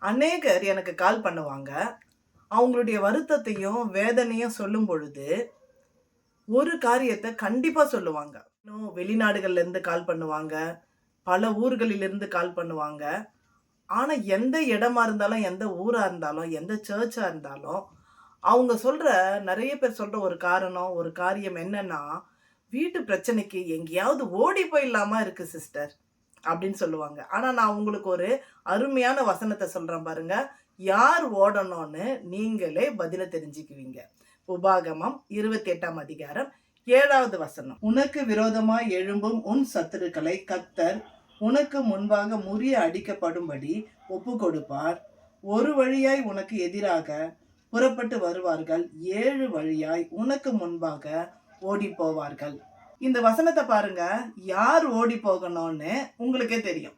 அநேகர் எனக்கு கால் பண்ணுவாங்க. அவங்களுடைய வருத்தத்தையும் வேதனையும் சொல்லும் பொழுது ஒரு காரியத்தை கண்டிப்பா சொல்லுவாங்க. இன்னும் வெளிநாடுகள்ல இருந்து கால் பண்ணுவாங்க. பல ஊர்களிலிருந்து கால் பண்ணுவாங்க. ஆனா எந்த இடமா இருந்தாலும், எந்த ஊரா இருந்தாலும், எந்த சர்ச்சா இருந்தாலும், அவங்க சொல்ற நெறைய பேர் சொல்ற ஒரு காரணம், ஒரு காரியம் என்னன்னா, "வீட்டு பிரச்சனைக்கு எங்கேயாவது ஓடி போயிடலாமா இருக்கு சிஸ்டர்." அப்படின்னு சொல்லுவாங்க. ஆனா நான் உங்களுக்கு ஒரு அருமையான வசனத்த சொல்றேன் பாருங்க. யார் ஓடணும்னு நீங்களே பதில தெரிஞ்சுக்குவீங்க. உபாகமம் 28ஆம் அதிகாரம் 7வது வசனம். "உனக்கு விரோதமாய் எழும்பும் உன் சத்துருக்களை கர்த்தர் உனக்கு முன்பாக முறிய அடிக்கப்படும்படி ஒப்புக்கொடுப்பார். ஒரு வழியாய் உனக்கு எதிராக புறப்பட்டு வருவார்கள், 7 வழியாய் உனக்கு முன்பாக ஓடிப் போவார்கள்." இந்த வசனத்த பாருங்க. யார் ஓடி போகணும்னு உங்களுக்கே தெரியும்.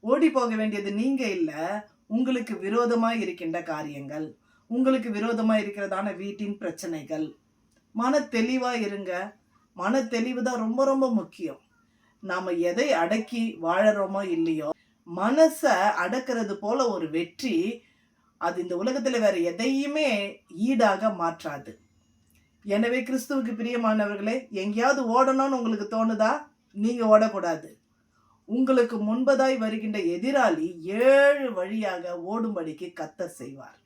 ஓடி போக வேண்டியது நீங்க இல்ல. உங்களுக்கு விரோதமாய் இருக்கின்ற காரியங்கள், உங்களுக்கு விரோதமாய் இருக்கிறதான வீட்டின் பிரச்சனைகள். மன தெளிவா இருங்க. மன தெளிவு தான் ரொம்ப ரொம்ப முக்கியம். நாம எதை அடக்கி வாழறோமோ இல்லையோ, மனச அடக்கிறது போல ஒரு வெற்றி, அது இந்த உலகத்துல வேற எதையுமே ஈடாக மாற்றாது. எனவே கிறிஸ்துவுக்கு பிரியமானவர்களே, எங்கேயாவது ஓடணும்னு உங்களுக்கு தோணுதா? நீங்க ஓடக்கூடாது. உங்களுக்கு முன்பதாய் வருகின்ற எதிராளி 7 வழியாக ஓடும்படிக்கு கர்த்தர் செய்வார்.